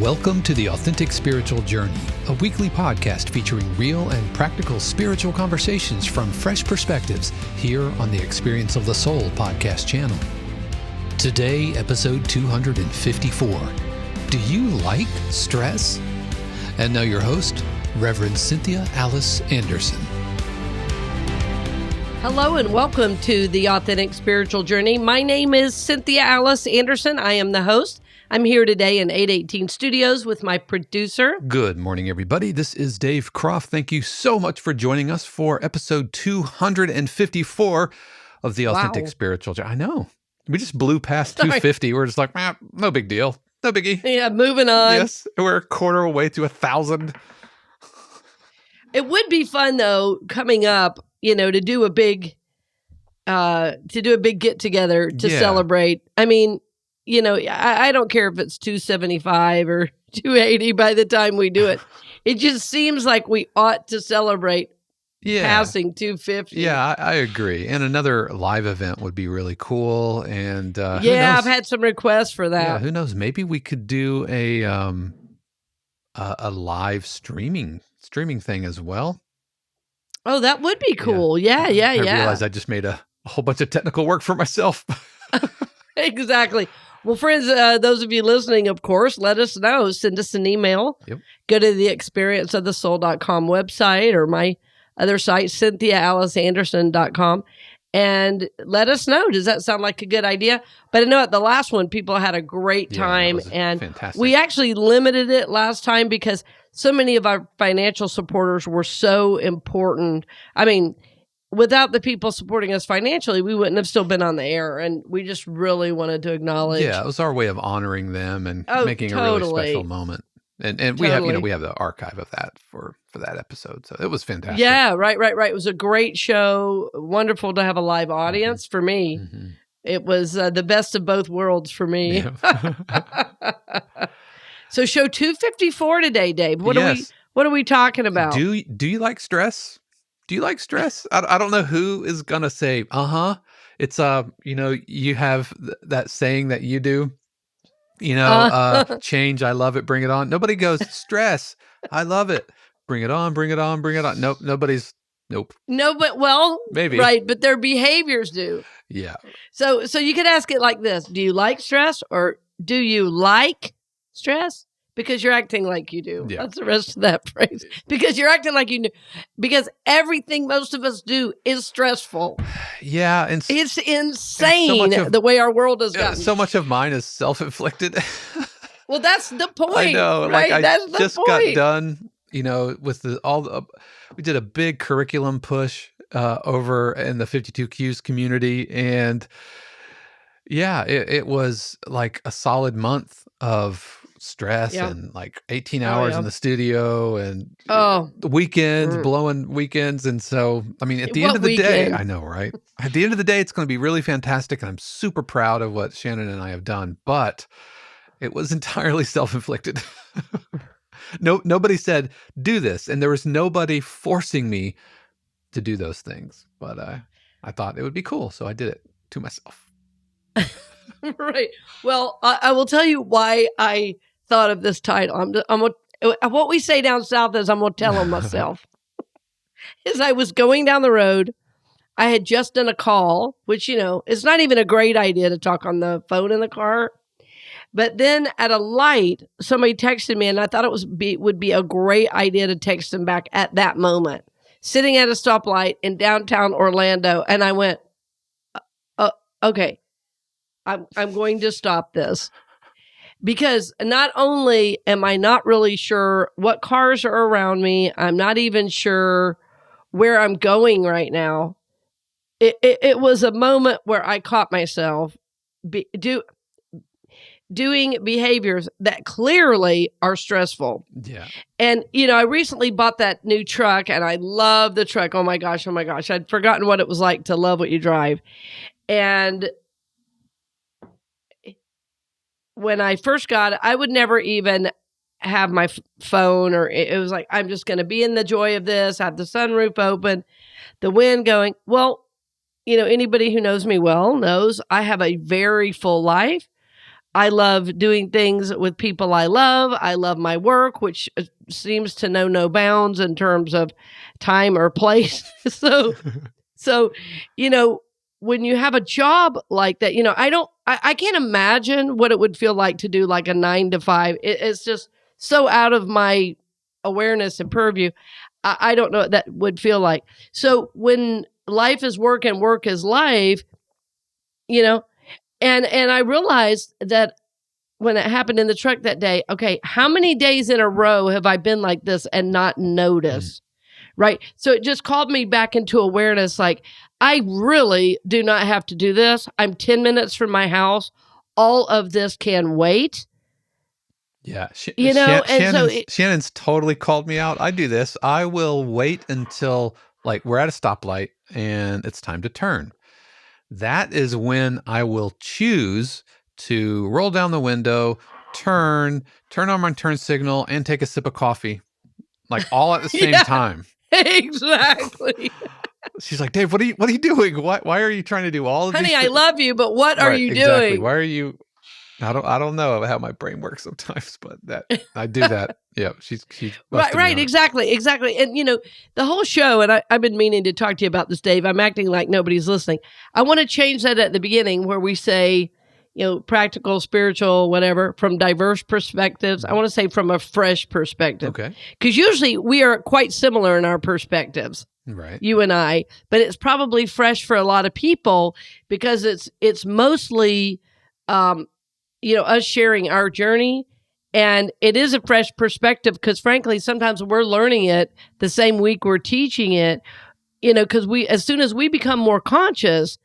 Welcome to The Authentic Spiritual Journey, a weekly podcast featuring real and practical spiritual conversations from fresh perspectives here on the Experience of the Soul podcast channel. Today, episode 254. Do you like stress? And now your host, Reverend Cynthia Alice Anderson. Hello and welcome to The Authentic Spiritual Journey. My name is Cynthia Alice Anderson. I am the host. I'm here today in 818 Studios with my producer. Good morning, everybody. This is Dave Croft. Thank you so much for joining us for episode 254 of The Authentic Spiritual Journey. I know. We just blew past 250. We're just like, no big deal. No biggie. Yeah, moving on. Yes, we're a quarter away to 1,000. It would be fun, though, coming up, to do a big get together to celebrate. I mean, I don't care if it's 275 or 280 by the time we do it. It just seems like we ought to celebrate passing 250. Yeah, I agree. And another live event would be really cool. And I've had some requests for that. Yeah, who knows? Maybe we could do a live streaming thing as well. Oh, that would be cool. Yeah. I realized I just made a whole bunch of technical work for myself. Exactly. Well, friends, those of you listening, of course, let us know. Send us an email. Yep. Go to the experienceofthesoul.com website or my other site, cynthiaaliceanderson.com, and let us know. Does that sound like a good idea? But I know at the last one, people had a great time, and fantastic. We actually limited it last time because so many of our financial supporters were so important. I mean, without the people supporting us financially, we wouldn't have still been on the air, and we just really wanted to acknowledge. Yeah, it was our way of honoring them and making a really special moment. And we have the archive of that for that episode, so it was fantastic. Yeah, right. It was a great show. Wonderful to have a live audience for me. Mm-hmm. It was the best of both worlds for me. Yeah. So, show 254 today, Dave. What are we talking about? Do you like stress? Do you like stress? I don't know who is going to say, It's, you have that saying that you do, change, I love it, bring it on. Nobody goes, stress, I love it, bring it on, bring it on, bring it on. Nope, nope. No, but maybe. Right, but their behaviors do. Yeah. So you could ask it like this. Do you like stress or do you like stress? Because you're acting like you do. Yeah. That's the rest of that phrase. Because you're acting like you do. Because everything most of us do is stressful. Yeah. And it's insane the way our world has gotten. So much of mine is self-inflicted. Well, that's the point. I know. Right? Like that's I just got done, with we did a big curriculum push over in the 52Qs community. And it was like a solid month of stress and like 18 hours in the studio and weekends, blowing weekends. And so, I mean, at the end of the day, I know, right? At the end of the day, it's going to be really fantastic. And I'm super proud of what Shannon and I have done, but it was entirely self-inflicted. Nobody said, do this. And there was nobody forcing me to do those things. But I thought it would be cool. So I did it to myself. Right. Well, I will tell you why I thought of this title. What we say down south is I'm going to tell them myself. As I was going down the road, I had just done a call, which, it's not even a great idea to talk on the phone in the car. But then at a light, somebody texted me, and I thought it would be a great idea to text them back at that moment. Sitting at a stoplight in downtown Orlando, and I went, okay. I'm going to stop this because not only am I not really sure what cars are around me, I'm not even sure where I'm going right now. It was a moment where I caught myself doing behaviors that clearly are stressful. Yeah. And, I recently bought that new truck and I love the truck. Oh my gosh. I'd forgotten what it was like to love what you drive. And when I first got it, I would never even have my phone, or it was like, I'm just going to be in the joy of this, have the sunroof open, the wind going. Well, anybody who knows me well knows I have a very full life. I love doing things with people I love. I love my work, which seems to know no bounds in terms of time or place. So, when you have a job like that, I can't imagine what it would feel like to do like a 9 to 5. It's just so out of my awareness and purview. I don't know what that would feel like. So when life is work and work is life, and I realized that when it happened in the truck that day, okay, how many days in a row have I been like this and not noticed? Right. So it just called me back into awareness. Like, I really do not have to do this. I'm 10 minutes from my house. All of this can wait. Yeah. Shannon's totally called me out. I do this. I will wait until like we're at a stoplight and it's time to turn. That is when I will choose to roll down the window, turn on my turn signal, and take a sip of coffee, like all at the same time. Exactly. She's like, Dave, what are you doing? Why are you trying to do all of Honey, these? I love you, but what are you exactly. doing? Why are you? I don't know how my brain works sometimes, but that I do that. Yeah, she's right, exactly. And the whole show, and I've been meaning to talk to you about this, Dave. I'm acting like nobody's listening. I want to change that at the beginning where we say, practical, spiritual, whatever, from diverse perspectives. I want to say from a fresh perspective. Okay. Because usually we are quite similar in our perspectives. Right. You and I, but it's probably fresh for a lot of people because it's mostly, us sharing our journey. And it is a fresh perspective because frankly, sometimes we're learning it the same week we're teaching it, because as soon as we become more conscious,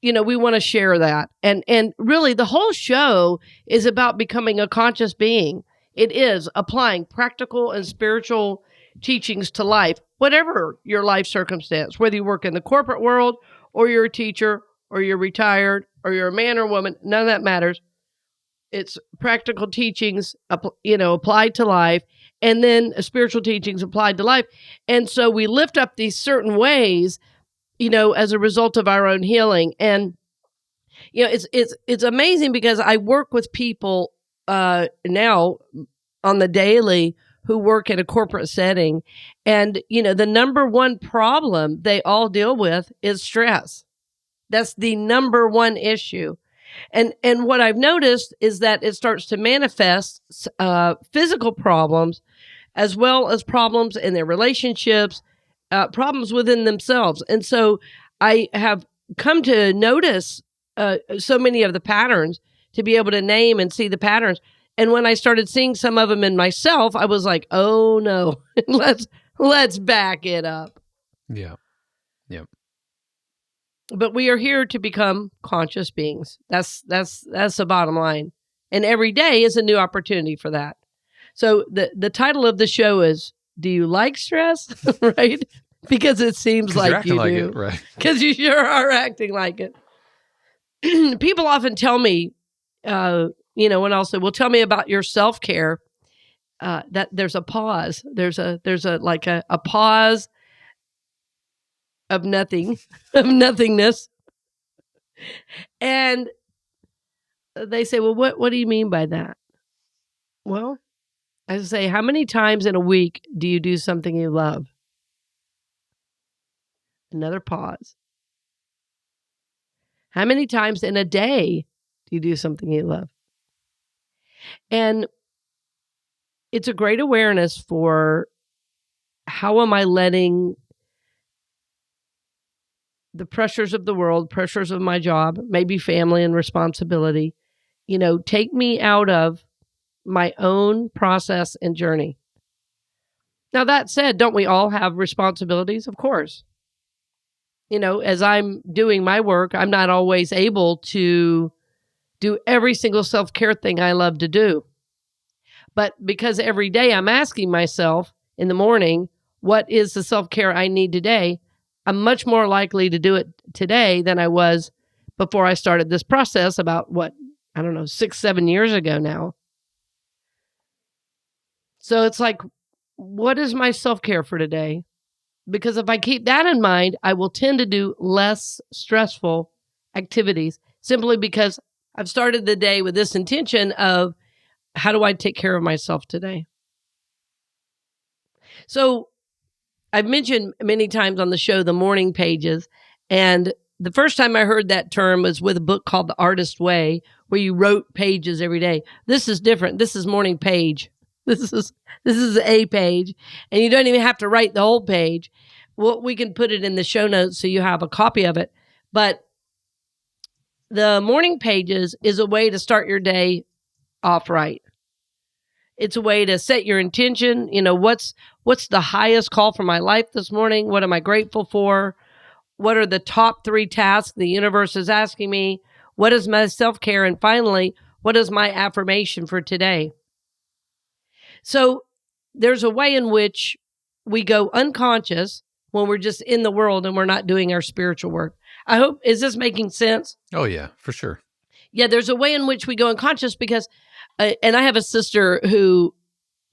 we want to share that. And really the whole show is about becoming a conscious being. It is applying practical and spiritual teachings to life, whatever your life circumstance, whether you work in the corporate world or you're a teacher or you're retired or you're a man or woman, none of that matters. It's practical teachings, applied to life, and then spiritual teachings applied to life. And so we lift up these certain ways, as a result of our own healing. And, it's amazing because I work with people now on the daily who work in a corporate setting. And, the number one problem they all deal with is stress. That's the number one issue. And what I've noticed is that it starts to manifest physical problems as well as problems in their relationships, problems within themselves. And so I have come to notice so many of the patterns, to be able to name and see the patterns. And when I started seeing some of them in myself, I was like, oh no, let's back it up. Yeah. Yeah. But we are here to become conscious beings. That's the bottom line. And every day is a new opportunity for that. So the title of the show is, do you like stress? Right? Because it seems like you do. It, right? Because you sure are acting like it. People often tell me, when I'll say, well, tell me about your self-care, that there's a pause. There's a pause of nothing, of nothingness. And they say, well, what do you mean by that? Well, I say, how many times in a week do you do something you love? Another pause. How many times in a day do you do something you love? And it's a great awareness for how am I letting the pressures of the world, pressures of my job, maybe family and responsibility, take me out of my own process and journey. Now, that said, don't we all have responsibilities? Of course. As I'm doing my work, I'm not always able to do every single self-care thing I love to do. But because every day I'm asking myself in the morning, what is the self-care I need today? I'm much more likely to do it today than I was before I started this process about 6-7 years ago now. So it's like, what is my self-care for today? Because if I keep that in mind, I will tend to do less stressful activities simply because I've started the day with this intention of, how do I take care of myself today? So I've mentioned many times on the show the morning pages. And the first time I heard that term was with a book called The Artist Way, where you wrote pages every day. This is different. This is morning page. This is a page. And you don't even have to write the whole page. Well, we can put it in the show notes so you have a copy of it. But the morning pages is a way to start your day off right. It's a way to set your intention. What's the highest call for my life this morning? What am I grateful for? What are the top 3 tasks the universe is asking me? What is my self-care? And finally, what is my affirmation for today? So there's a way in which we go unconscious when we're just in the world and we're not doing our spiritual work. Is this making sense? Oh, yeah, for sure. Yeah, there's a way in which we go unconscious because, and I have a sister who,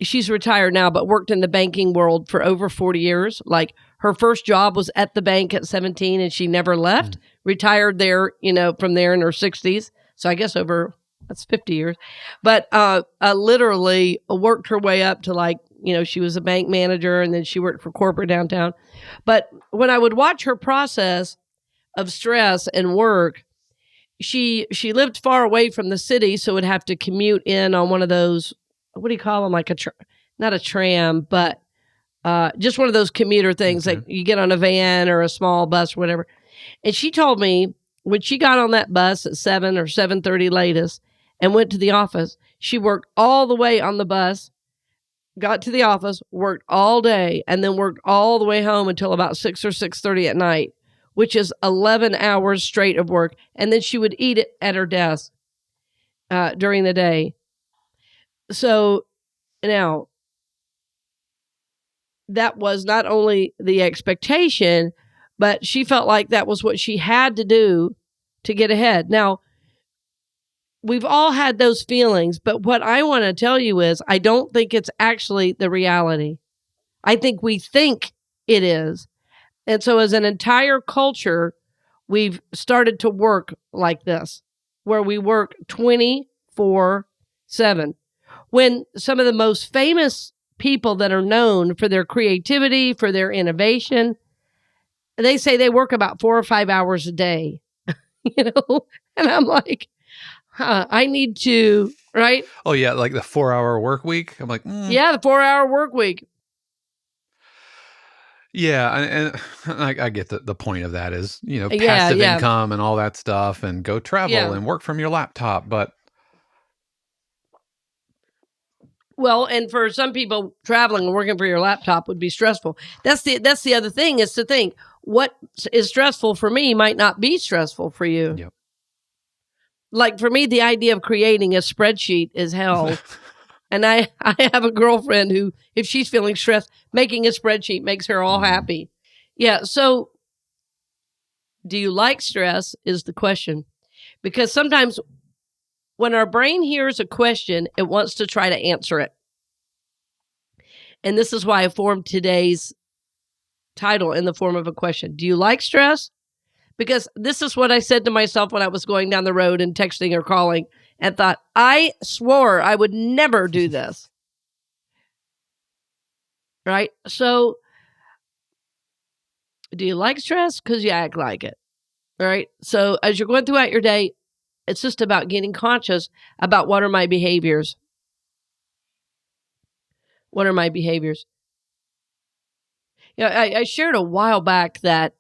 she's retired now, but worked in the banking world for over 40 years. Like, her first job was at the bank at 17 and she never left, retired there, from there in her 60s. So I guess that's 50 years. But literally worked her way up to she was a bank manager and then she worked for corporate downtown. But when I would watch her process of stress and work, she lived far away from the city, so would have to commute in on one of those, what do you call them? Like not a tram, but just one of those commuter things that you get on a van or a small bus or whatever. And she told me when she got on that bus at 7 or 7:30 latest and went to the office, she worked all the way on the bus, got to the office, worked all day, and then worked all the way home until about 6 or 6:30 at night, which is 11 hours straight of work. And then she would eat it at her desk during the day. So now, that was not only the expectation, but she felt like that was what she had to do to get ahead. Now, we've all had those feelings, but what I want to tell you is I don't think it's actually the reality. I think we think it is. And so as an entire culture, we've started to work like this, where we work 24/7. When some of the most famous people that are known for their creativity, for their innovation, they say they work about 4 or 5 hours a day, And I'm like, I need to, right? Oh, yeah, like the 4-hour work week. I'm like, Yeah, the 4-hour work week. Yeah, and I get the point of that is, passive income and all that stuff, and go travel and work from your laptop. But well, and for some people, traveling and working for your laptop would be stressful. That's the other thing, is to think what is stressful for me might not be stressful for you. Yep. Like for me, the idea of creating a spreadsheet is hell. And I have a girlfriend who, if she's feeling stressed, making a spreadsheet makes her all happy. Yeah. So do you like stress is the question. Because sometimes when our brain hears a question, it wants to try to answer it. And this is why I formed today's title in the form of a question. Do you like stress? Because this is what I said to myself when I was going down the road and texting or calling and thought, I swore I would never do this. Right? So, do you like stress? Because you act like it. All right? So, as you're going throughout your day, it's just about getting conscious about what are my behaviors. What are my behaviors? I shared a while back that,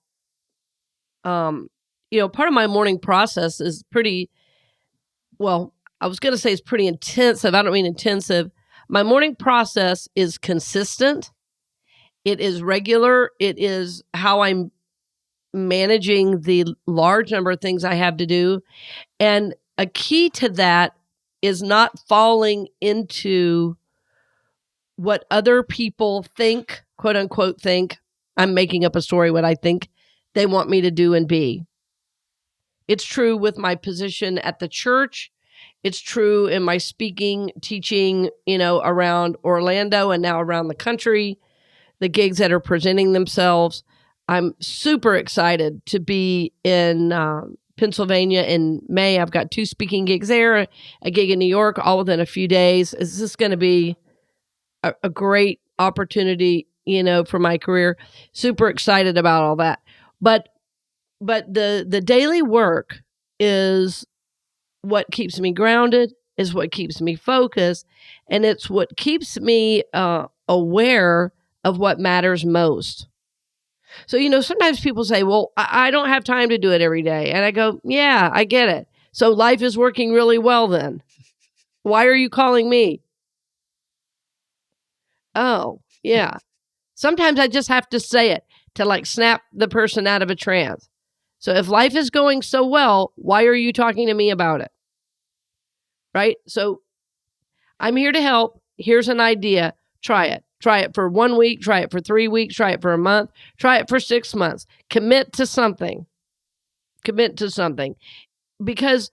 part of my morning process is pretty, well, I was going to say it's pretty intensive. I don't mean intensive. My morning process is consistent. It is regular. It is how I'm managing the large number of things I have to do. And a key to that is not falling into what other people think, quote unquote, think. I'm making up a story, what I think they want me to do and be. It's true with my position at the church. It's true in my speaking, teaching, around Orlando and now around the country, the gigs that are presenting themselves. I'm super excited to be in Pennsylvania in May. I've got 2 speaking gigs there, a gig in New York, all within a few days. Is this going to be a great opportunity, for my career? Super excited about all that. But the daily work is what keeps me grounded, is what keeps me focused, and it's what keeps me aware of what matters most. So, sometimes people say, well, I don't have time to do it every day. And I go, yeah, I get it. So life is working really well then. Why are you calling me? Oh, yeah. Sometimes I just have to say it to like snap the person out of a trance. So if life is going so well, why are you talking to me about it? Right? So I'm here to help. Here's an idea. Try it. Try it for 1 week. Try it for 3 weeks. Try it for a month. Try it for 6 months. Commit to something. Commit to something. Because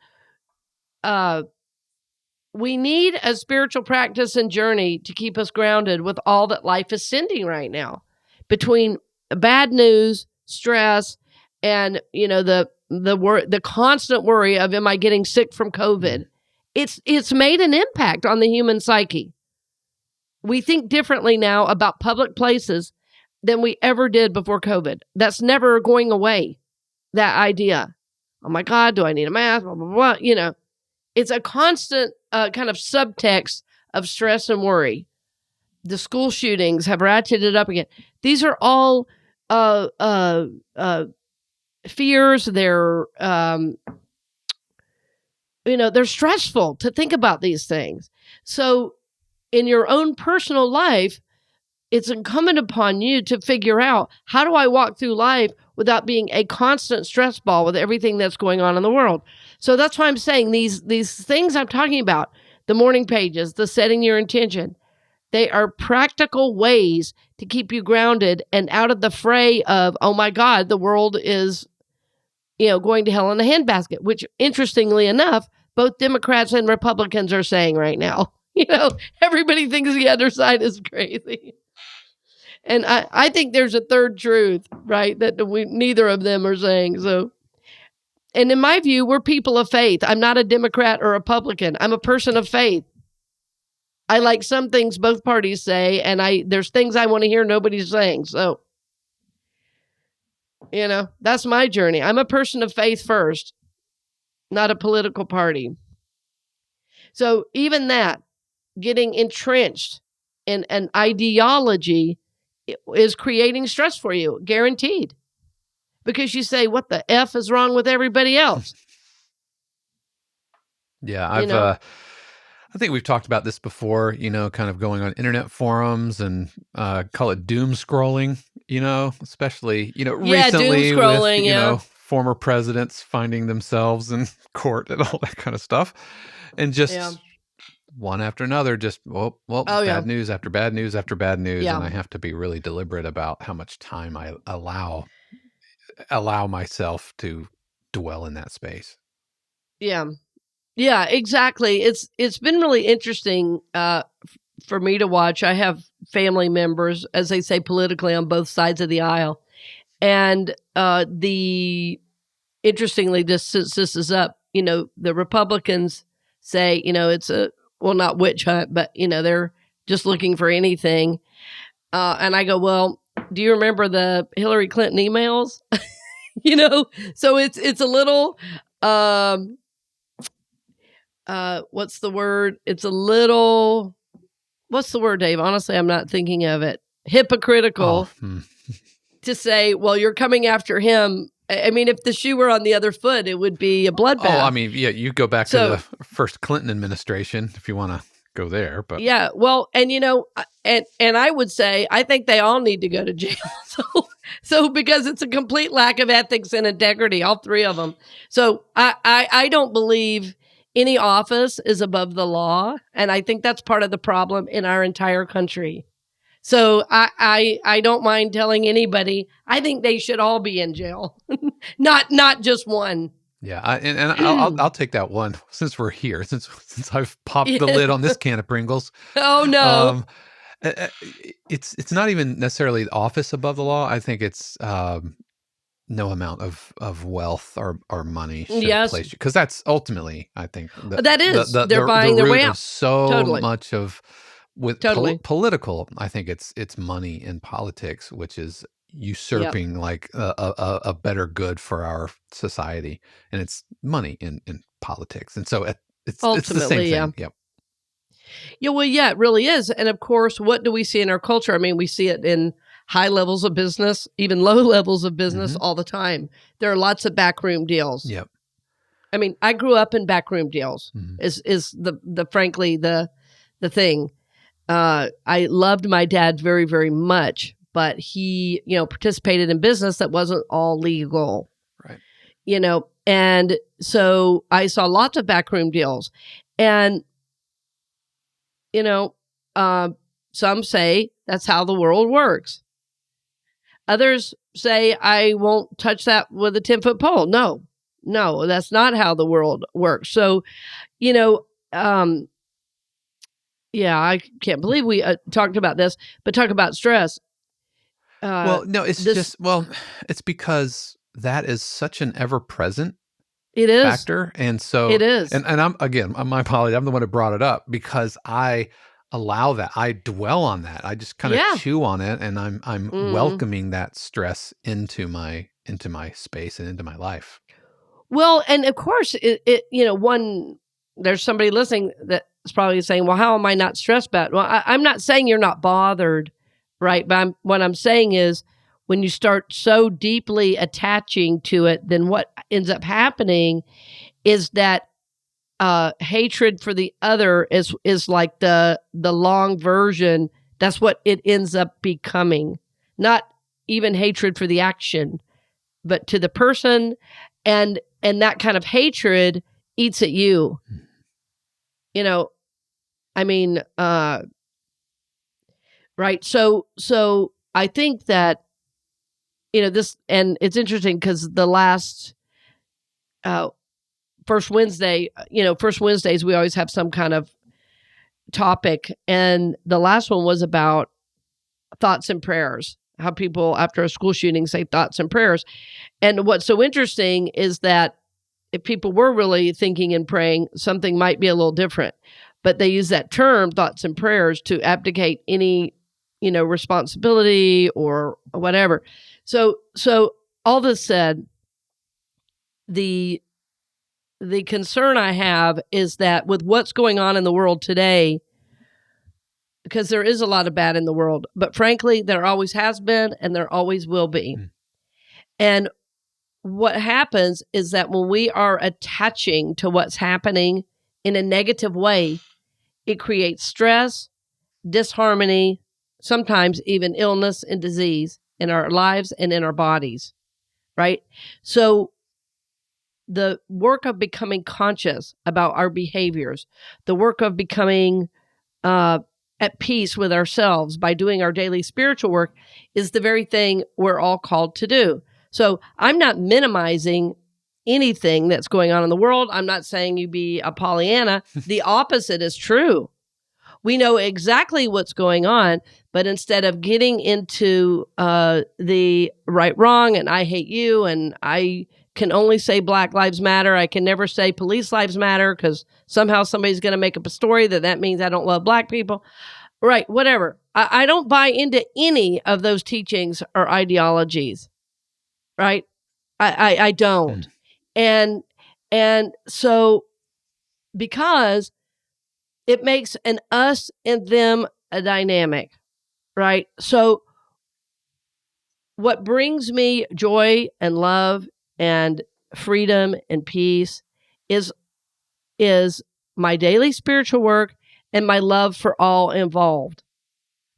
we need a spiritual practice and journey to keep us grounded with all that life is sending right now. Between bad news, stress, and the constant worry of, am I getting sick from COVID? It's made an impact on the human psyche. We think differently now about public places than we ever did before COVID. That's never going away, that idea. Oh my God, do I need a mask? Blah, blah, blah. It's a constant kind of subtext of stress and worry. The school shootings have ratcheted up again. These are all fears. They're they're stressful to think about these things. So in your own personal life, it's incumbent upon you to figure out, how do I walk through life without being a constant stress ball with everything that's going on in the world? So that's why I'm saying these things I'm talking about, the morning pages, the setting your intention, they are practical ways to keep you grounded and out of the fray of, oh my God, the world is, going to hell in a handbasket, which interestingly enough, both Democrats and Republicans are saying right now. Everybody thinks the other side is crazy. And I think there's a third truth, right, that neither of them are saying. So, and in my view, we're people of faith. I'm not a Democrat or Republican. I'm a person of faith. I like some things both parties say, and there's things I want to hear nobody's saying. So, that's my journey. I'm a person of faith first, not a political party. So even that, getting entrenched in an ideology is creating stress for you, guaranteed. Because you say, what the F is wrong with everybody else? Yeah, I think we've talked about this before, kind of going on internet forums and call it doom scrolling, especially, recently doom scrolling, with, former presidents finding themselves in court and all that kind of stuff. And just one after another, just, bad news after bad news after bad news. Yeah. And I have to be really deliberate about how much time I allow myself to dwell in that space. Yeah. Yeah, exactly. It's been really interesting for me to watch. I have family members, as they say politically, on both sides of the aisle. And interestingly, just since this is up, the Republicans say, it's not witch hunt, but, they're just looking for anything. And I go, well, do you remember the Hillary Clinton emails? So it's a little, what's the word? It's a little, what's the word, Dave? Honestly, I'm not thinking of it. Hypocritical to say, well, you're coming after him. I mean, if the shoe were on the other foot, it would be a bloodbath. Oh, I mean, yeah, you go back to the first Clinton administration if you want to go there. But yeah, well, and and I would say, I think they all need to go to jail. So because it's a complete lack of ethics and integrity, all three of them. So I don't believe any office is above the law. And I think that's part of the problem in our entire country. So I don't mind telling anybody, I think they should all be in jail, not just one. Yeah, I'll take that one since we're here, since I've popped the lid on this can of Pringles. Oh no, it's not even necessarily the office above the law. I think it's no amount of wealth or money should Yes, place you, because that's ultimately, I think, that is. They're the buying their way root out. of so Totally. much of with Totally. political. I think it's money in politics, which is Yep. usurping like a better good for our society, and it's money in politics, and so it's the same Ultimately, yeah. thing. Yep. Yeah, well, yeah, it really is. And of course, what do we see in our culture? I mean, we see it in high levels of business, even low levels of business Hmm. all the time. There are lots of backroom deals. Yep. I mean, I grew up in backroom deals. Hmm. Is the frankly the thing. I loved my dad very, very much, but he, participated in business that wasn't all legal, Right. and so I saw lots of backroom deals. And, you know, uh, some say that's how the world works. Others say I won't touch that with a 10-foot pole. No, that's not how the world works. So, you know, um, yeah, I can't believe we talked about this, but talk about stress. Well, no, it's This just, well, it's because that is such an ever present It is. factor. And It so, is. and I'm, again, my apology, I'm the one who brought it up, because I allow that. I dwell on that. I just kind of Yeah. chew on it, and I'm Mm. welcoming that stress into my space and into my life. Well, and of course, there's somebody listening that's probably saying, well, how am I not stressed about it? Well, I'm not saying you're not bothered, right? But what I'm saying is when you start so deeply attaching to it, then what ends up happening is that hatred for the other is like the long version. That's what it ends up becoming. Not even hatred for the action, but to the person, and that kind of hatred eats at you. You know, I mean, right. So I think that, this, and it's interesting because the last uh first Wednesday, first Wednesdays we always have some kind of topic, and the last one was about thoughts and prayers. How people after a school shooting say thoughts and prayers. And what's so interesting is that if people were really thinking and praying, something might be a little different. But they use that term, thoughts and prayers, to abdicate any, responsibility or whatever. So all this said, the concern I have is that with what's going on in the world today, because there is a lot of bad in the world, but frankly, there always has been and there always will be. Mm. And what happens is that when we are attaching to what's happening in a negative way, it creates stress, disharmony, sometimes even illness and disease in our lives and in our bodies, right? So the work of becoming conscious about our behaviors, the work of becoming at peace with ourselves by doing our daily spiritual work is the very thing we're all called to do. So I'm not minimizing anything that's going on in the world. I'm not saying you be a Pollyanna. The opposite is true. We know exactly what's going on, but instead of getting into the right, wrong, and I hate you, and I can only say Black Lives Matter, I can never say Police Lives Matter because somehow somebody's going to make up a story that means I don't love Black people. Right, whatever. I don't buy into any of those teachings or ideologies. Right, I don't, Mm. and so because it makes an us and them a dynamic, right? So what brings me joy and love and freedom and peace is my daily spiritual work and my love for all involved.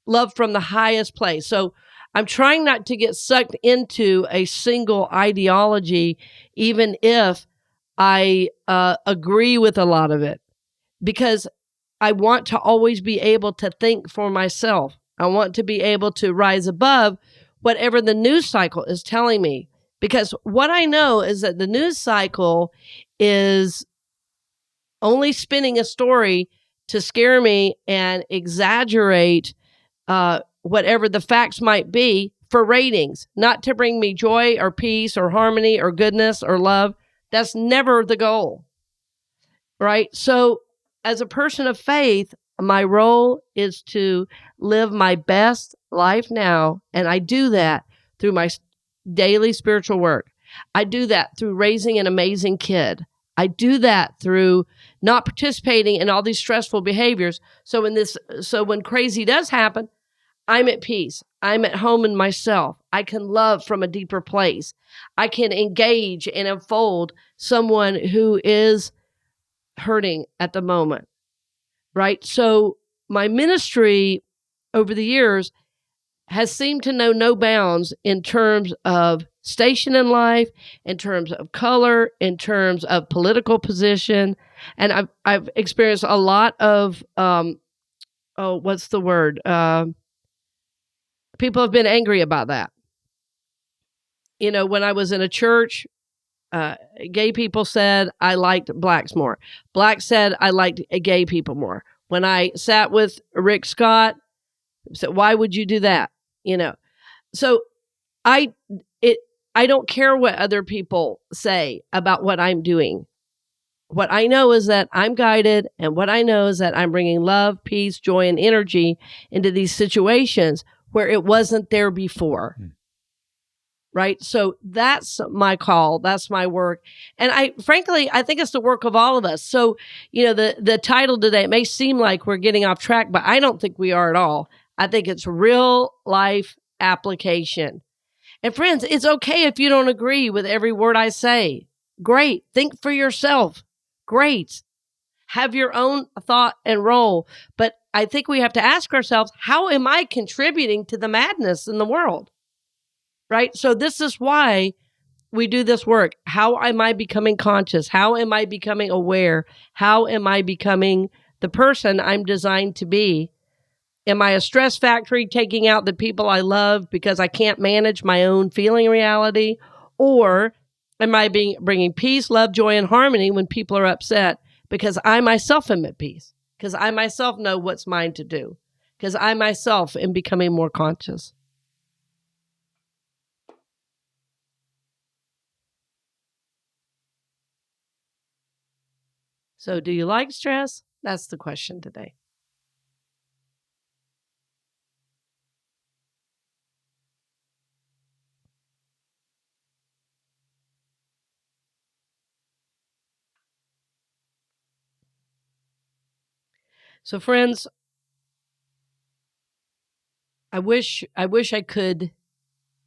Love from the highest place. So I'm trying not to get sucked into a single ideology, even if I agree with a lot of it, because I want to always be able to think for myself. I want to be able to rise above whatever the news cycle is telling me. Because what I know is that the news cycle is only spinning a story to scare me and exaggerate whatever the facts might be for ratings, not to bring me joy or peace or harmony or goodness or love. That's never the goal, right? So as a person of faith, my role is to live my best life now. And I do that through my daily spiritual work. I do that through raising an amazing kid. I do that through not participating in all these stressful behaviors. So when crazy does happen, I'm at peace. I'm at home in myself. I can love from a deeper place. I can engage and unfold someone who is hurting at the moment, right? So my ministry over the years has seemed to know no bounds in terms of station in life, in terms of color, in terms of political position. And I've experienced a lot of, what's the word? People have been angry about that. You know, when I was in a church, gay people said I liked blacks more. Blacks said I liked gay people more. When I sat with Rick Scott, said, why would you do that? You know, so I don't care what other people say about what I'm doing. What I know is that I'm guided, and what I know is that I'm bringing love, peace, joy, and energy into these situations where it wasn't there before. Right? So that's my call. That's my work. And I think it's the work of all of us. So, you know, the title today, it may seem like we're getting off track, but I don't think we are at all. I think it's real life application. And friends, it's okay if you don't agree with every word I say. Great. Think for yourself. Great. Have your own thought and role. But I think we have to ask ourselves, how am I contributing to the madness in the world? Right? So this is why we do this work. How am I becoming conscious? How am I becoming aware? How am I becoming the person I'm designed to be? Am I a stress factory taking out the people I love because I can't manage my own feeling reality? Or am I bringing peace, love, joy, and harmony when people are upset because I myself am at peace? Because I myself know what's mine to do. Because I myself am becoming more conscious. So do you like stress? That's the question today. So friends, I wish I could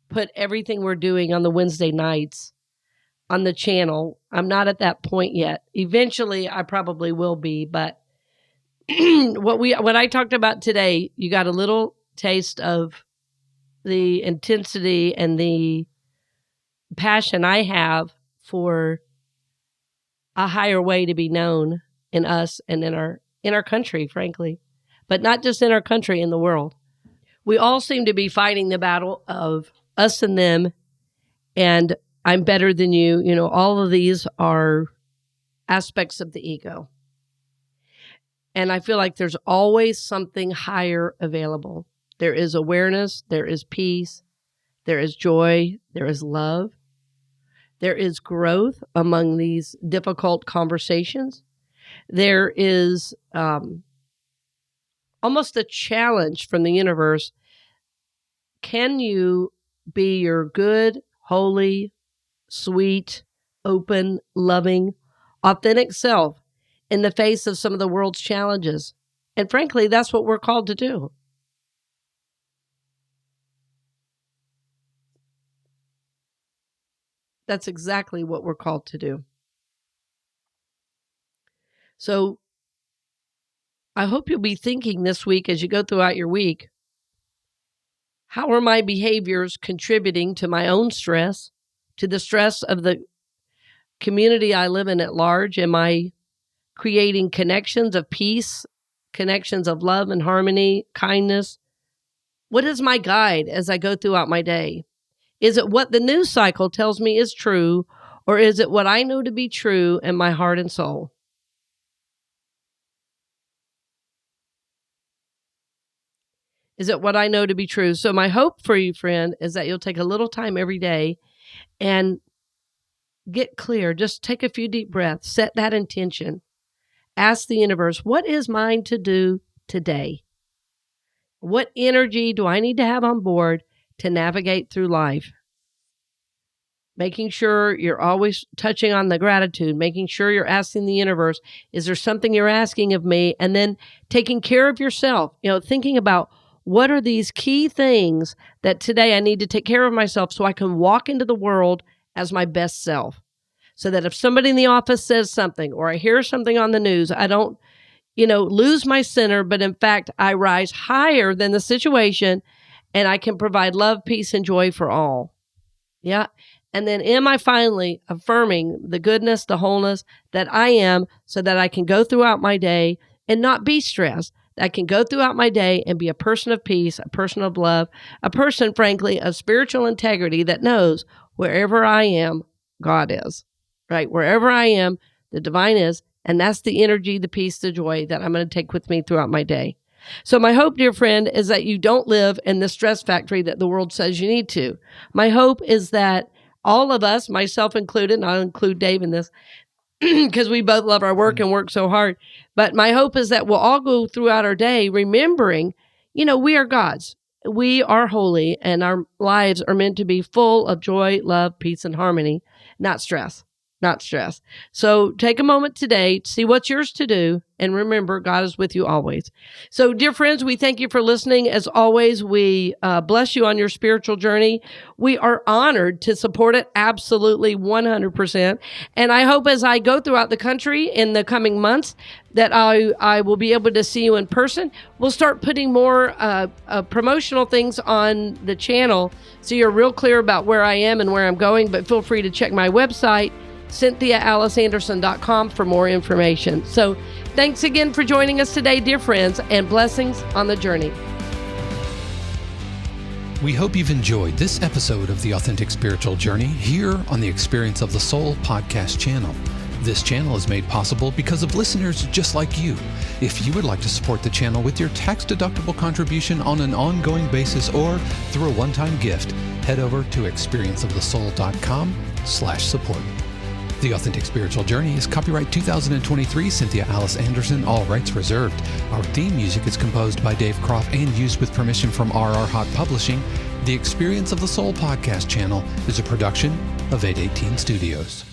put everything we're doing on the Wednesday nights on the channel. I'm not at that point yet. Eventually I probably will be, but what I talked about today, you got a little taste of the intensity and the passion I have for a higher way to be known in us and in our country, frankly, but not just in our country, in the world. We all seem to be fighting the battle of us and them, and I'm better than you. You know, all of these are aspects of the ego. And I feel like there's always something higher available. There is awareness, there is peace, there is joy, there is love. There is growth among these difficult conversations. There is almost a challenge from the universe. Can you be your good, holy, sweet, open, loving, authentic self in the face of some of the world's challenges? And frankly, that's what we're called to do. That's exactly what we're called to do. So I hope you'll be thinking this week as you go throughout your week, how are my behaviors contributing to my own stress, to the stress of the community I live in at large? Am I creating connections of peace, connections of love and harmony, kindness? What is my guide as I go throughout my day? Is it what the news cycle tells me is true, or is it what I know to be true in my heart and soul? Is it what I know to be true? So my hope for you, friend, is that you'll take a little time every day and get clear. Just take a few deep breaths. Set that intention. Ask the universe, what is mine to do today? What energy do I need to have on board to navigate through life? Making sure you're always touching on the gratitude, making sure you're asking the universe, is there something you're asking of me? And then taking care of yourself, thinking about what are these key things that today I need to take care of myself so I can walk into the world as my best self. So that if somebody in the office says something or I hear something on the news, I don't, lose my center, but in fact, I rise higher than the situation and I can provide love, peace, and joy for all. Yeah. And then am I finally affirming the goodness, the wholeness that I am so that I can go throughout my day and not be stressed. I can go throughout my day and be a person of peace, a person of love, a person, frankly, of spiritual integrity that knows wherever I am, God is. Right? Wherever I am, the divine is. And that's the energy, the peace, the joy that I'm going to take with me throughout my day. So my hope, dear friend, is that you don't live in the stress factory that the world says you need to. My hope is that all of us, myself included, and I'll include Dave in this, because we both love our work and work so hard. But my hope is that we'll all go throughout our day remembering, we are God's. We are holy, and our lives are meant to be full of joy, love, peace, and harmony, not stress. Not stress. So take a moment today to see what's yours to do. And remember, God is with you always. So dear friends, we thank you for listening. As always, we bless you on your spiritual journey. We are honored to support it. Absolutely 100%. And I hope as I go throughout the country in the coming months that I will be able to see you in person. We'll start putting more promotional things on the channel so you're real clear about where I am and where I'm going. But feel free to check my website, CynthiaAliceAnderson.com, for more information. So thanks again for joining us today, dear friends, and blessings on the journey. We hope you've enjoyed this episode of The Authentic Spiritual Journey here on the Experience of the Soul podcast channel. This channel is made possible because of listeners just like you. If you would like to support the channel with your tax-deductible contribution on an ongoing basis or through a one-time gift, head over to experienceofthesoul.com/support. The Authentic Spiritual Journey is copyright 2023, Cynthia Alice Anderson, all rights reserved. Our theme music is composed by Dave Croft and used with permission from RR Hot Publishing. The Experience of the Soul podcast channel is a production of 818 Studios.